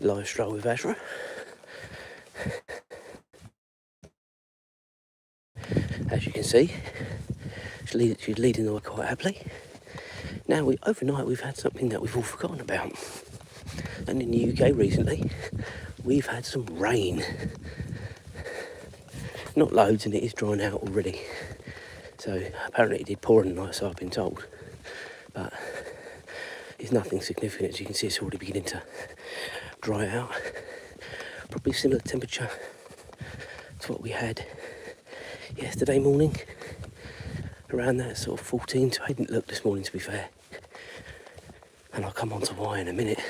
live stroll with Azra. As you can see, she's leading the way quite happily. Now, overnight we've had something that we've all forgotten about. And in the UK recently, we've had some rain. Not loads, and it is drying out already. So apparently it did pour in the night, so I've been told. But it's nothing significant. As you can see, it's already beginning to dry out. Probably similar temperature to what we had yesterday morning. Around that sort of 14, so I didn't look this morning, to be fair. And I'll come on to why in a minute.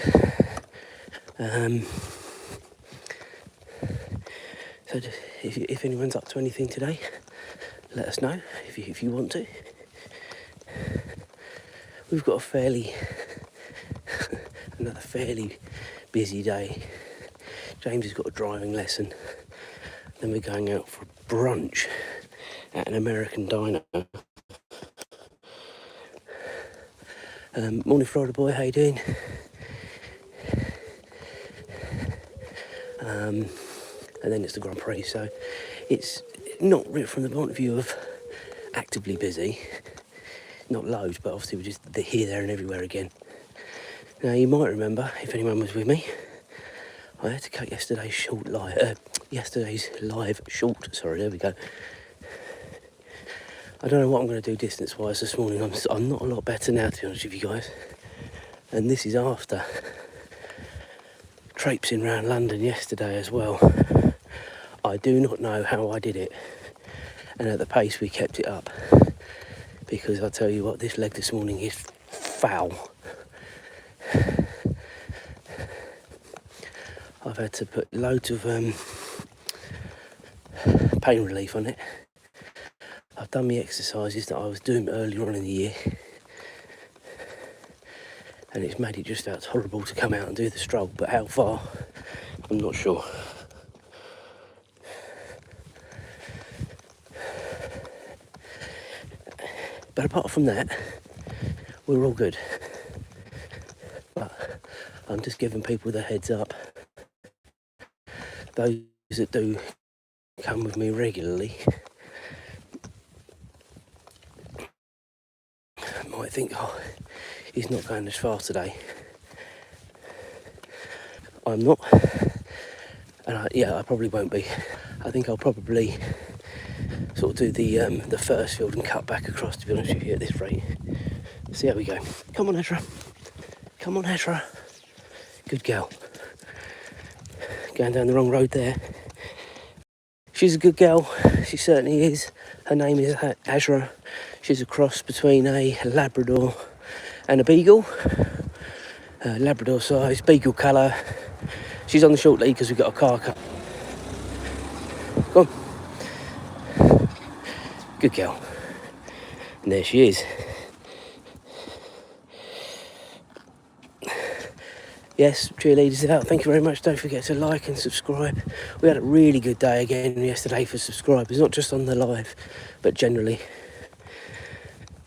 So if anyone's up to anything today, let us know if you want to. We've got another fairly busy day. James has got a driving lesson. Then we're going out for brunch at an American diner. Morning, Florida boy, how you doing? And then it's the Grand Prix, so it's not really from the point of view of actively busy, not loads, but obviously we're just here, there and everywhere again. Now you might remember, if anyone was with me, I had to cut yesterday's live short, sorry, there we go. I don't know what I'm going to do distance-wise this morning. I'm not a lot better now, to be honest with you guys. And this is after traipsing around London yesterday as well. I do not know how I did it, and at the pace we kept it up, because I tell you what, this leg this morning is foul. I've had to put loads of pain relief on it. I've done the exercises that I was doing earlier on in the year, and it's made it just about horrible to come out and do the stroll, but how far, I'm not sure. But apart from that, we're all good. But I'm just giving people the heads up. Those that do come with me regularly might think, oh, he's not going as far today. I'm not, and I probably won't be. I think I'll probably sort of do the first field and cut back across, to be honest with you, at this rate. See how we go. Come on, Azra. Come on, Azra. Good girl. Going down the wrong road there. She's a good girl. She certainly is. Her name is Azra. She's a cross between a Labrador and a Beagle. Labrador size, Beagle colour. She's on the short lead because we've got a car cut. Go on. Good girl. And there she is. Yes, cheerleaders out. Thank you very much. Don't forget to like and subscribe. We had a really good day again yesterday for subscribers, not just on the live, but generally.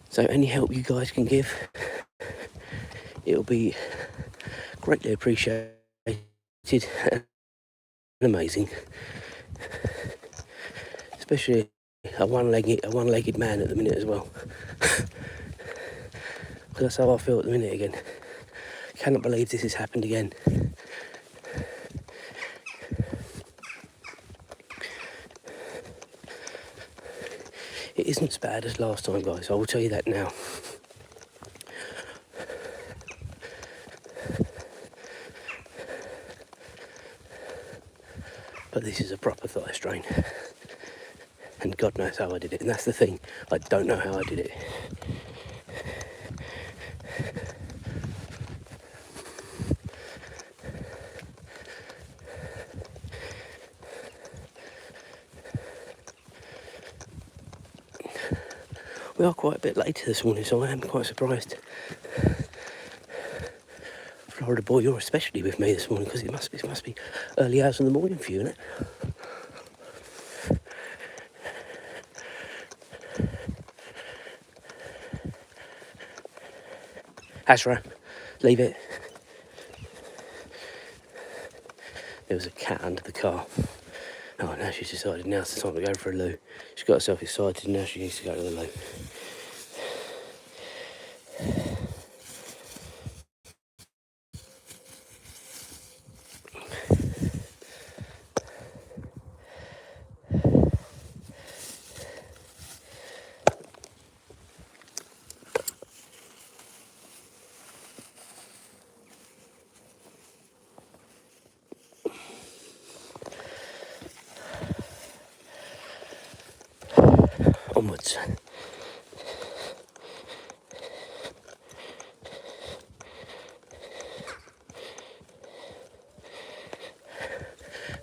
So any help you guys can give, it'll be greatly appreciated and amazing. Especially a one-legged man at the minute as well. Because that's how I feel at the minute again. Cannot believe this has happened again. It isn't as bad as last time, guys, I will tell you that now. But this is a proper thigh strain. And God knows how I did it. And that's the thing, I don't know how I did it. We are quite a bit later this morning, so I am quite surprised. Florida boy, you're especially with me this morning, because it must be early hours in the morning for you, isn't it? Azra, leave it. there was a cat under the car. Oh, now she's decided now's the time to go for a loo. She's got herself excited, now she needs to go to the loo. Onwards.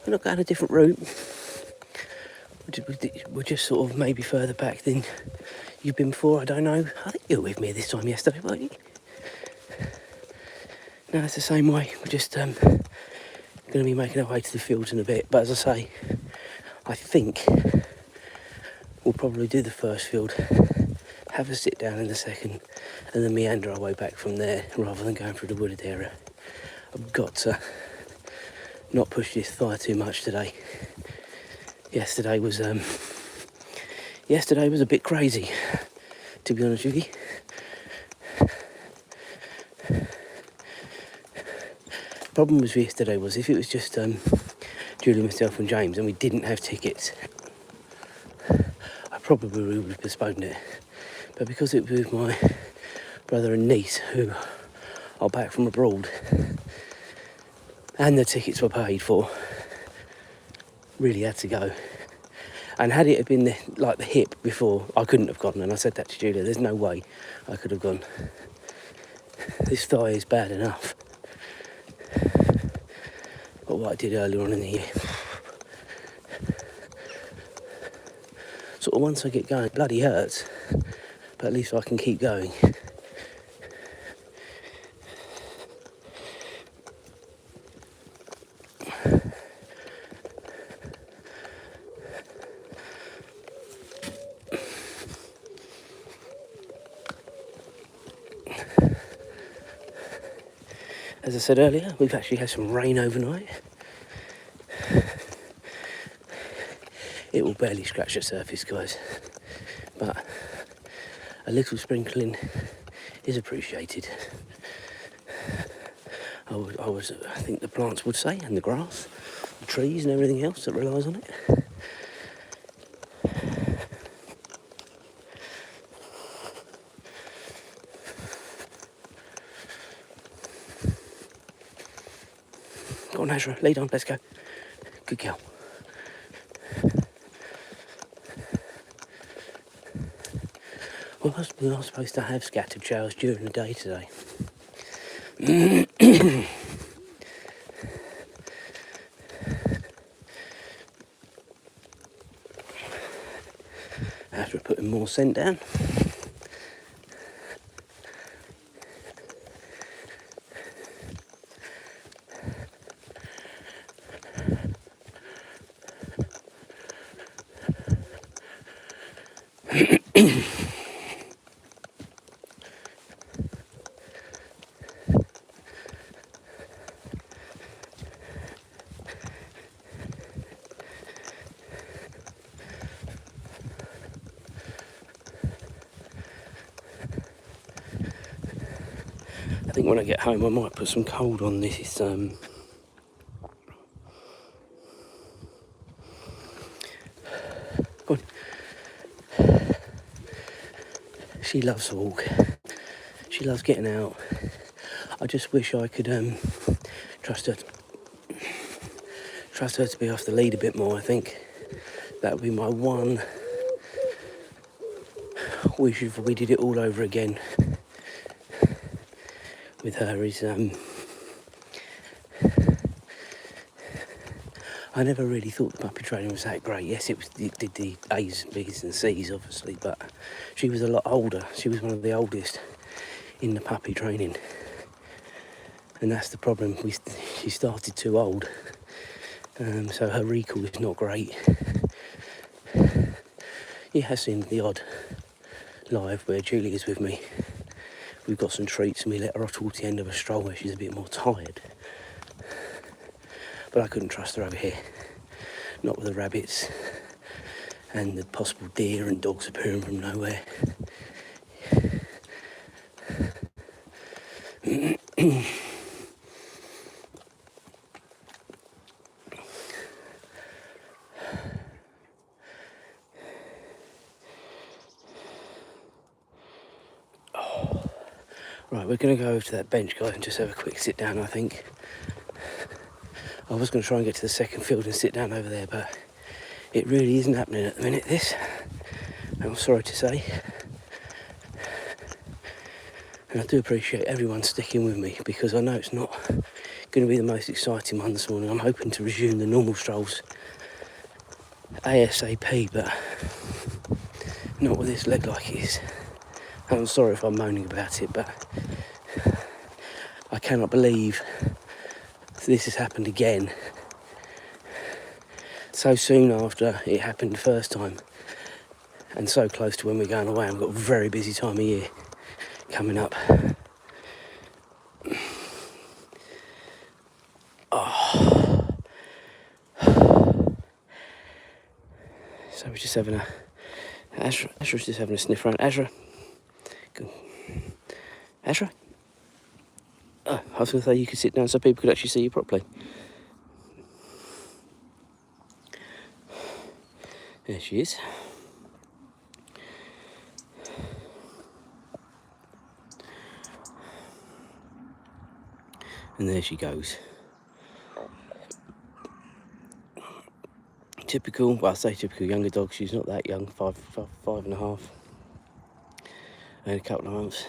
We're not going a different route. We're just sort of maybe further back than you've been before, I don't know. I think you were with me this time yesterday, weren't you? No, it's the same way. We're just going to be making our way to the fields in a bit. But as I say, I think we'll probably do the first field, have a sit down in the second, and then meander our way back from there rather than going through the wooded area. I've got to not push this thigh too much today. Yesterday was a bit crazy, to be honest with you. The problem with yesterday was if it was just Julie, myself and James and we didn't have tickets, I probably would have postponed it. But because it was with my brother and niece who are back from abroad and the tickets were paid for, really had to go. And had it have been the hip before, I couldn't have gone. And I said that to Julia, there's no way I could have gone. This thigh is bad enough. But what I did earlier on in the year, sort of once I get going, it bloody hurts, but at least I can keep going. As I said earlier, we've actually had some rain overnight. It will barely scratch the surface, guys, but a little sprinkling is appreciated. I think the plants would say, and the grass, the trees and everything else that relies on it. Go on, Azra, lead on, let's go. Good girl. We are supposed to have scattered showers during the day today. After putting more scent down. I think when I get home I might put some cold on this. Go on. She loves a walk. She loves getting out. I just wish I could trust her to be off the lead a bit more. I think that would be my one wish if we did it all over again with her is I never really thought the puppy training was that great. Yes, it did the A's, B's and C's obviously, but she was a lot older. She was one of the oldest in the puppy training, and that's the problem. She started too old, so her recall is not great. You have seen the odd live where Julie is with me. We've got some treats and we let her off towards the end of a stroll where she's a bit more tired. but I couldn't trust her over here. Not with the rabbits and the possible deer and dogs appearing from nowhere. Right, we're going to go over to that bench, guys, and just have a quick sit down, I think. I was going to try and get to the second field and sit down over there, but it really isn't happening at the minute, this. I'm sorry to say. And I do appreciate everyone sticking with me, because I know it's not going to be the most exciting one this morning. I'm hoping to resume the normal strolls ASAP, but not with this leg like it is. And I'm sorry if I'm moaning about it, but I cannot believe this has happened again so soon after it happened the first time, and so close to when we're going away. I've got a very busy time of year coming up. Oh. So we're just having Azra's just having a sniff around. Azra. Good. Azra? Oh, I was going to say you could sit down so people could actually see you properly. There she is. And there she goes. Typical, well, I say typical younger dog. She's not that young, five and a half. And a couple of months.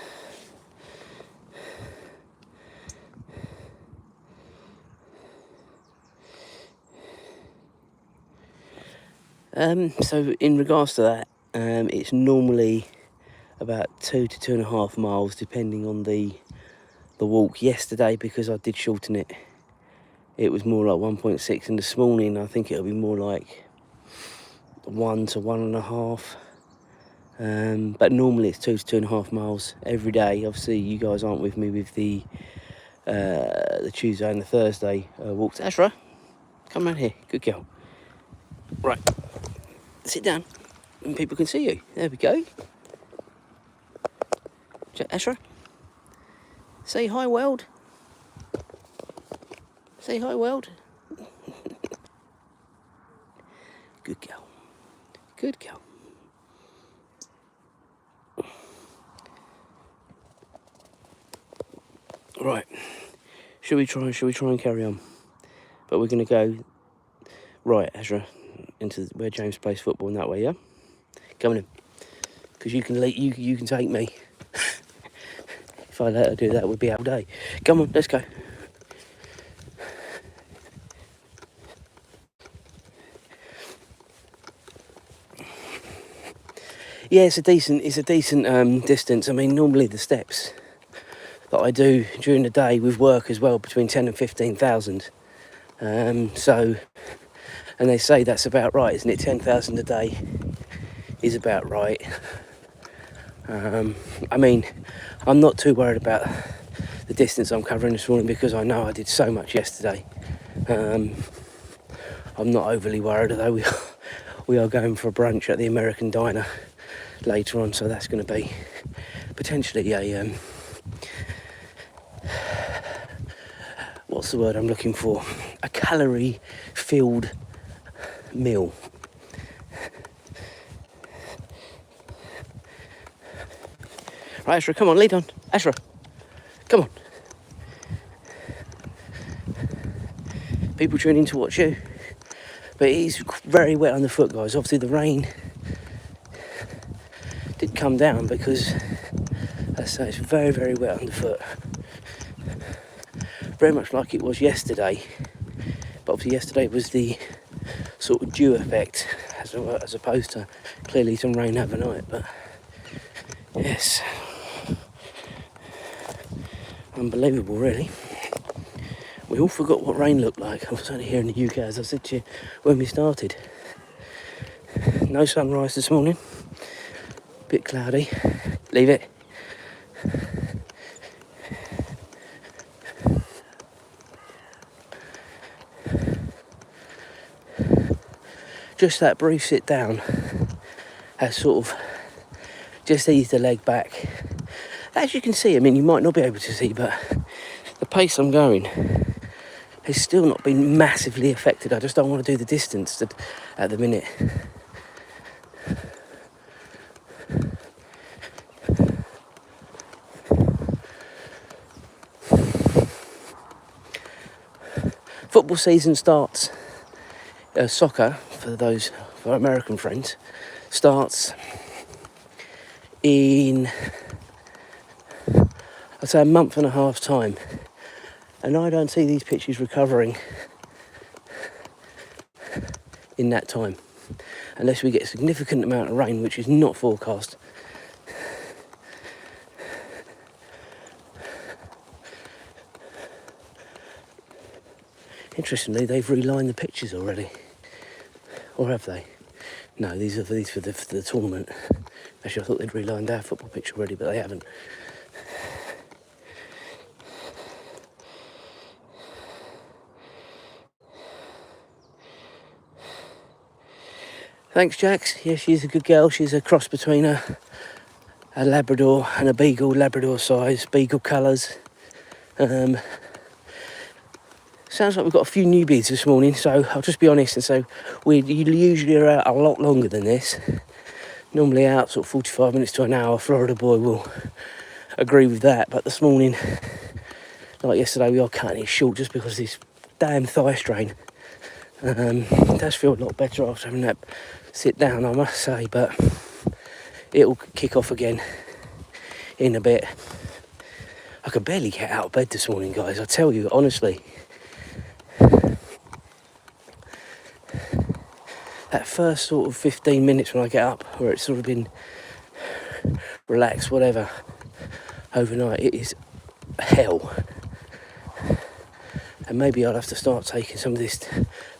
So in regards to that, it's normally about 2 to 2.5 miles, depending on the walk. Yesterday, because I did shorten it, it was more like 1.6, and this morning I think it'll be more like 1 to 1.5. But normally it's 2 to 2.5 miles every day. Obviously, you guys aren't with me with the Tuesday and the Thursday walks. Azra, come around here, good girl. Right, sit down, and people can see you. There we go. Azra, say hi, world. Say hi, world. Good girl. Good girl. Right. Should we try and carry on? But we're going to go right, Azra, into where James plays football, in that way, yeah? Come on in. Because you can take me. If I let her do that, it would be all day. Come on, let's go. Yeah, it's a decent distance. I mean, normally the steps that I do during the day with work as well, between 10 and 15,000. So, and they say that's about right, isn't it? 10,000 a day is about right. I mean, I'm not too worried about the distance I'm covering this morning, because I know I did so much yesterday. I'm not overly worried, although we are going for a brunch at the American diner later on, so that's going to be potentially a what's the word I'm looking for? A calorie-filled meal. Right, Azra, come on, lead on. Azra, come on. People tuning to watch you. But it is very wet underfoot, guys. Obviously the rain did come down, because, as I say, it's very, very wet underfoot. Very much like it was yesterday. But obviously yesterday was the sort of dew effect, as opposed to clearly some rain overnight. But yes, unbelievable, really. We all forgot what rain looked like. I was only here in the UK, as I said to you when we started. No sunrise this morning. Bit cloudy. Leave it. just that brief sit down has sort of just eased the leg back. As you can see, I mean, you might not be able to see, but the pace I'm going has still not been massively affected. I just don't want to do the distance at the minute. Football season starts, soccer, for our American friends, starts in, I'd say, a month and a half's time. And I don't see these pitches recovering in that time, unless we get a significant amount of rain, which is not forecast. Interestingly, they've relined the pitches already. Or have they? No, these are for the tournament. Actually, I thought they'd relined our football pitch already, but they haven't. Thanks, Jax. Yeah, she's a good girl. She's a cross between a Labrador and a Beagle, Labrador size, Beagle colours. Sounds like we've got a few newbies this morning, so I'll just be honest and say we usually are out a lot longer than this. Normally out sort of 45 minutes to an hour. Florida boy will agree with that, but this morning, like yesterday, we are cutting it short just because of this damn thigh strain. It does feel a lot better after having that sit down, I must say, but it'll kick off again in a bit. I could barely get out of bed this morning, guys, I tell you, honestly. That first sort of 15 minutes when I get up, where it's sort of been relaxed, whatever, overnight, it is hell. And maybe I'll have to start taking some of this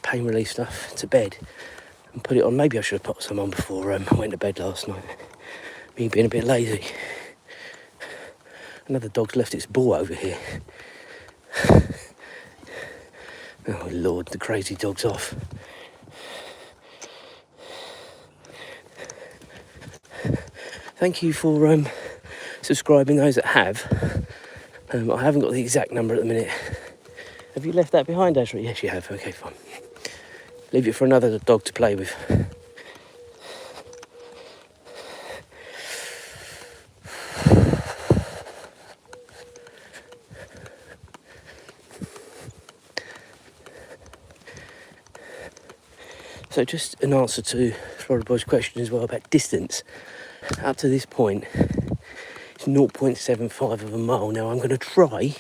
pain relief stuff to bed and put it on. Maybe I should have put some on before I went to bed last night. Me being a bit lazy. Another dog's left its ball over here. Oh Lord, the crazy dog's off. Thank you for subscribing, those that have. I haven't got the exact number at the minute. Have you left that behind, Azra? Yes, you have. Okay, fine. Leave it for another dog to play with. So just an answer to Florida Boy's question as well about distance. Up to this point, it's 0.75 of a mile. Now I'm going to try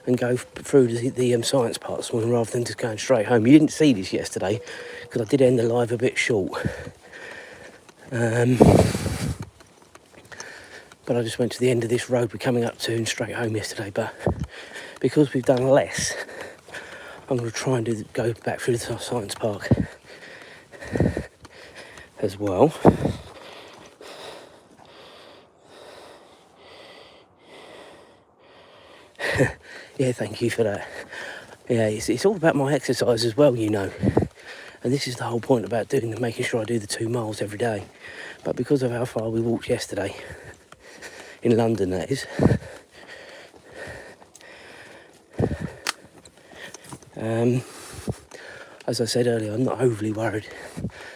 and go through the science part this morning rather than just going straight home. You didn't see this yesterday because I did end the live a bit short. But I just went to the end of this road we're coming up to and straight home yesterday. But because we've done less, I'm going to try and go back through the science park as well. Yeah, thank you for that. Yeah, it's all about my exercise as well, you know. And this is the whole point about making sure I do the 2 miles every day. But because of how far we walked yesterday, in London that is, as I said earlier, I'm not overly worried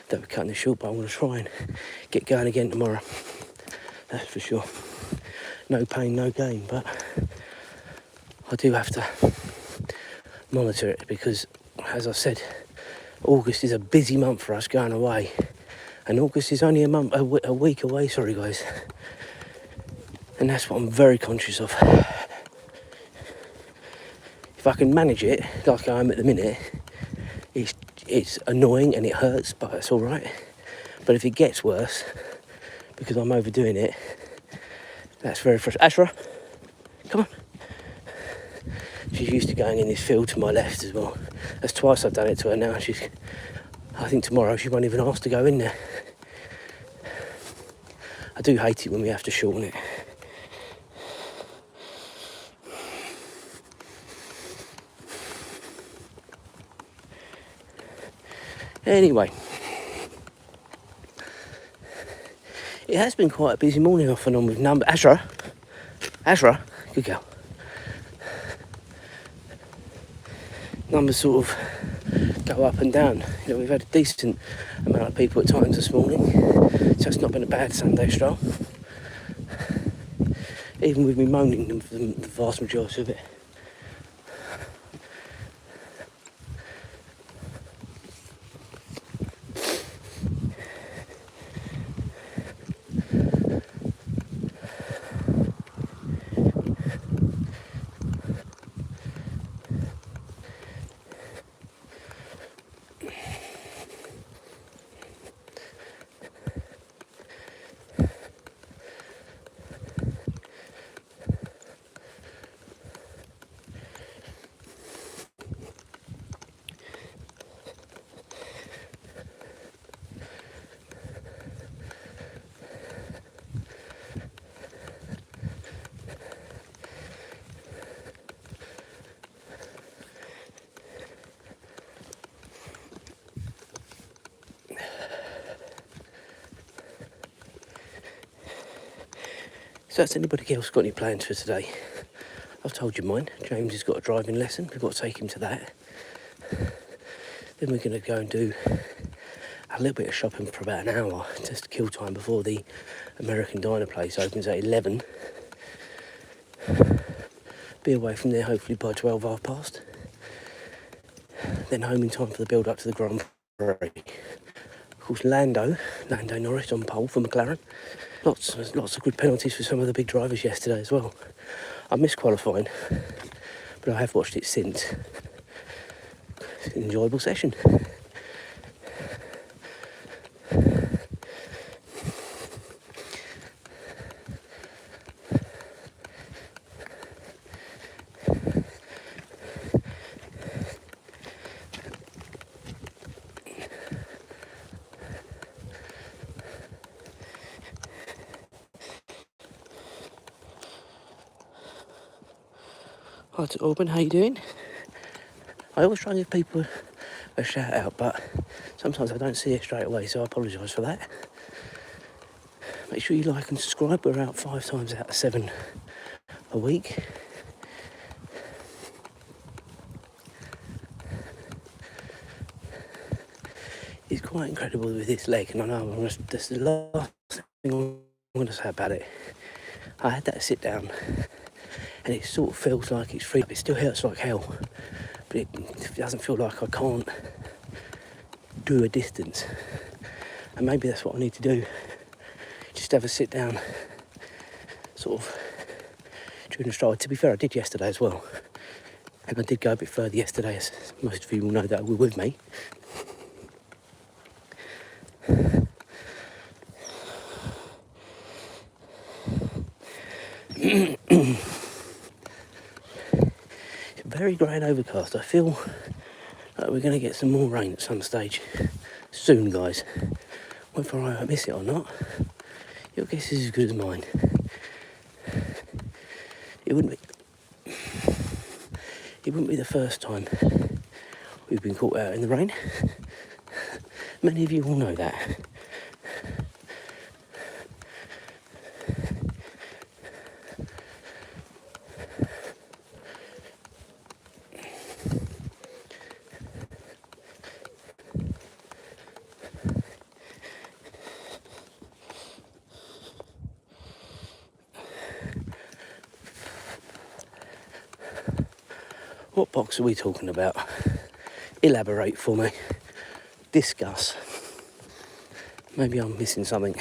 that we're cutting it short, but I'm going to try and get going again tomorrow. That's for sure. No pain, no gain, but I do have to monitor it because, as I said, August is a busy month for us going away, and August is only a week away, sorry guys, and that's what I'm very conscious of. If I can manage it like I am at the minute, it's annoying and it hurts, but it's all right. But if it gets worse because I'm overdoing it, that's very frustrating. Azra, come on. She's used to going in this field to my left as well. That's twice I've done it to her now. I think tomorrow she won't even ask to go in there. I do hate it when we have to shorten it. Anyway, It has been quite a busy morning off and on with number. Azra, good girl. Numbers sort of go up and down. You know, we've had a decent amount of people at times this morning, so it's not been a bad Sunday stroll. Even with me moaning the vast majority of it. So has anybody else got any plans for today? I've told you mine. James has got a driving lesson. We've got to take him to that. Then we're going to go and do a little bit of shopping for about an hour just to kill time before the American diner place opens at 11. Be away from there hopefully by 12, half past. Then home in time for the build up to the Grand Prix. Of course, Lando Norris on pole for McLaren. Lots of good penalties for some of the big drivers yesterday as well. I missed qualifying, but I have watched it since. It's an enjoyable session. Hi to Auburn, how you doing? I always try and give people a shout out, but sometimes I don't see it straight away, so I apologise for that. Make sure you like and subscribe. We're out 5 times out of 7 a week. It's quite incredible with this leg, and I know that's the last thing I'm going to say about it. I had that sit down, and it sort of feels like it's free. It still hurts like hell, but it doesn't feel like I can't do a distance. And maybe that's what I need to do. Just have a sit down, sort of during the stroll. To be fair, I did yesterday as well, and I did go a bit further yesterday, as most of you will know that were with me. Very grey and overcast. I feel like we're going to get some more rain at some stage soon, guys. Whether I miss it or not, your guess is as good as mine. It wouldn't be the first time we've been caught out in the rain. Many of you will know that. What box are we talking about? Elaborate for me. Discuss. Maybe I'm missing something.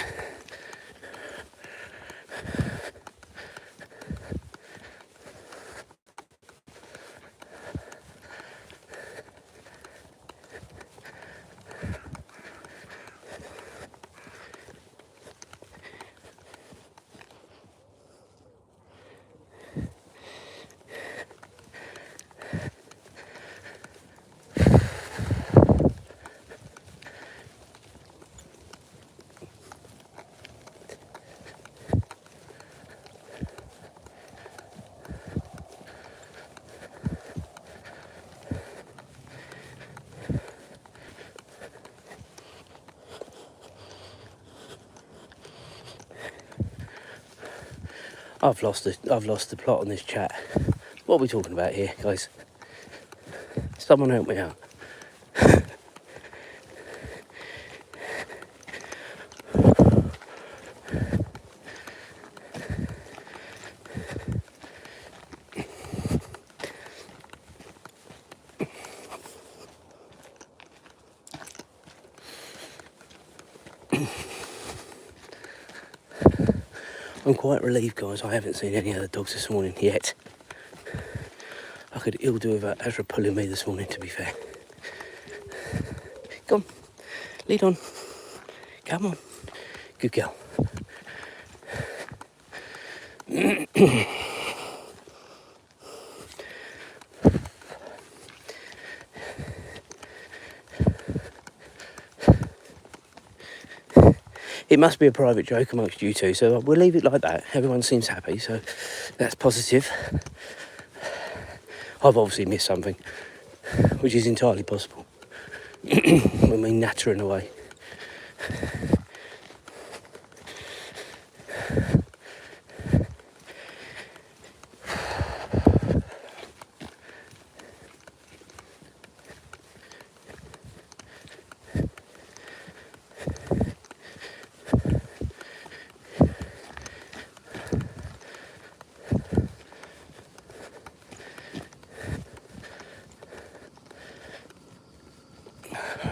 I've lost the plot on this chat. What are we talking about here, guys? Someone help me out. I'm quite relieved, guys. I haven't seen any other dogs this morning yet. I could ill do without Azra pulling me this morning, to be fair. Come on, lead on. Come on. Good girl. It must be a private joke amongst you two, so we'll leave it like that. Everyone seems happy, so that's positive. I've obviously missed something, which is entirely possible. When we nattering away.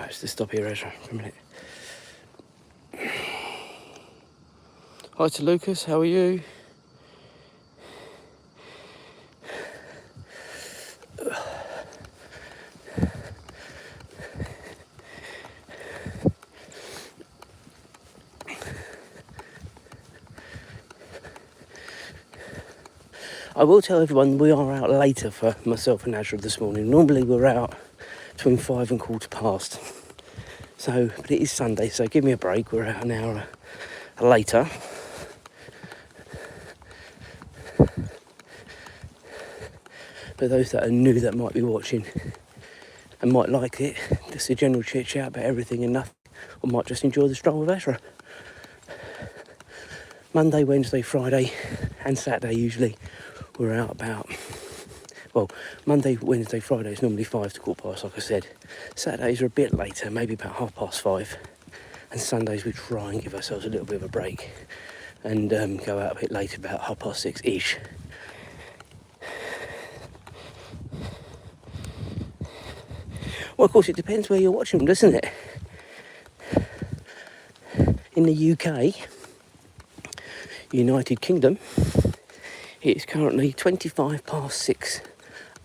Let's just stop here, Azra, for a minute. Hi to Lucas, how are you? I will tell everyone we are out later for myself and Azra this morning. Normally we're out between 5 and past. So, but it is Sunday, so give me a break. We're out an hour later. For those that are new that might be watching and might like it, just a general chit chat about everything and nothing, or might just enjoy the stroll with Azra. Monday, Wednesday, Friday and Saturday usually we're out about, well, Monday, Wednesday, Friday is normally 5 to past, like I said. Saturdays are a bit later, maybe about 5:30, and Sundays we try and give ourselves a little bit of a break and go out a bit later, about 6:30-ish. Well, of course, it depends where you're watching them, doesn't it? In the UK, United Kingdom, it's currently 6:25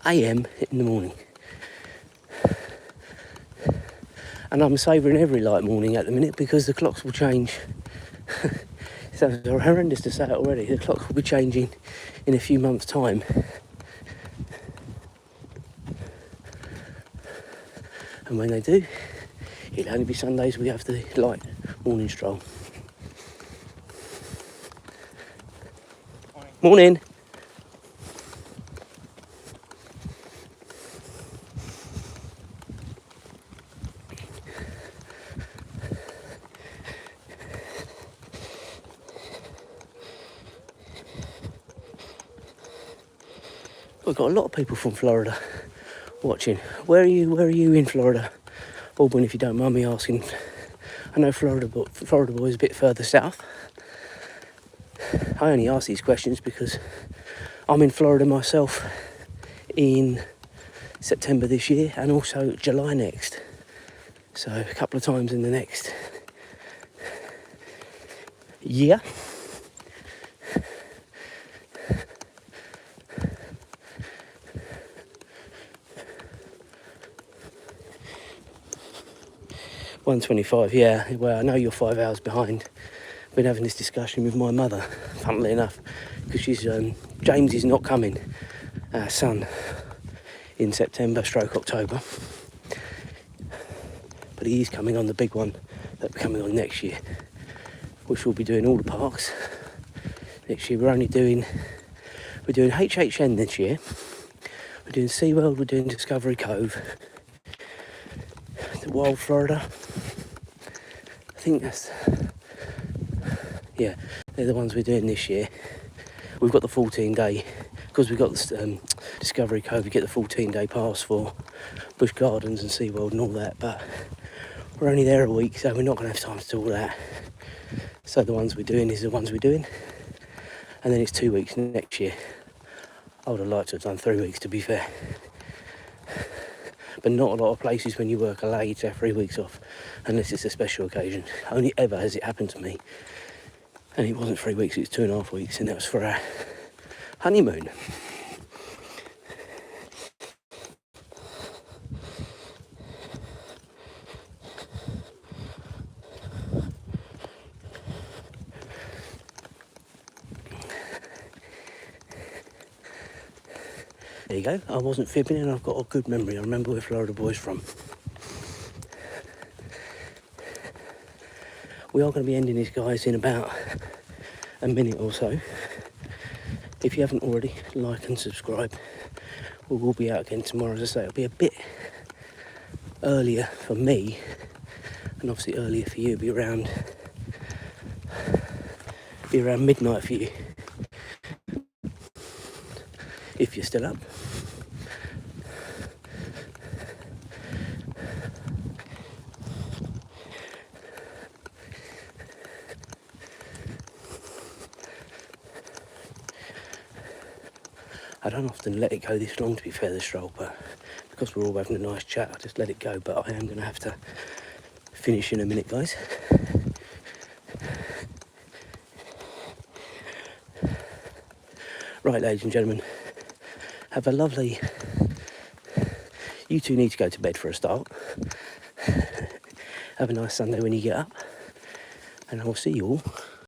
a.m. in the morning. And I'm savouring every light morning at the minute because the clocks will change. It sounds horrendous to say it already. The clocks will be changing in a few months' time. And when they do, it'll only be Sundays we have the light morning stroll. Morning. We've got a lot of people from Florida watching. Where are you in Florida? Auburn, if you don't mind me asking. I know Florida boy is a bit further south. I only ask these questions because I'm in Florida myself in September this year and also July next. So a couple of times in the next year. $125, yeah. Well, I know you're 5 hours behind. I've been having this discussion with my mother, funnily enough, because James is not coming, our son, in September/October. But he is coming on the big one that we're coming on next year, which we'll be doing all the parks. Next year we're doing HHN this year. We're doing SeaWorld, we're doing Discovery Cove, the Wild Florida. I think they're the ones we're doing this year. we've got the 14-day, because we've got this Discovery Cove, you get the 14-day pass for Busch Gardens and SeaWorld and all that, but we're only there a week, so we're not going to have time to do all that. So the ones we're doing is the ones we're doing, and then it's 2 weeks next year. I would have liked to have done 3 weeks, to be fair. But not a lot of places when you work allow you to have 3 weeks off, unless it's a special occasion. Only ever has it happened to me. And it wasn't 3 weeks, it was 2.5 weeks, and that was for our honeymoon. There you go, I wasn't fibbing, and I've got a good memory. I remember where Florida Boy's from. We are going to be ending this, guys, in about a minute or so. If you haven't already, like and subscribe. We will be out again tomorrow. As I say, it'll be a bit earlier for me, and obviously earlier for you. It'll be around midnight for you, if you're still up. I don't often let it go this long, to be fair, the stroll, but because we're all having a nice chat, I just let it go. But I am going to have to finish in a minute, guys. Right, ladies and gentlemen, have a lovely... You two need to go to bed for a start. Have a nice Sunday when you get up, and I will see you all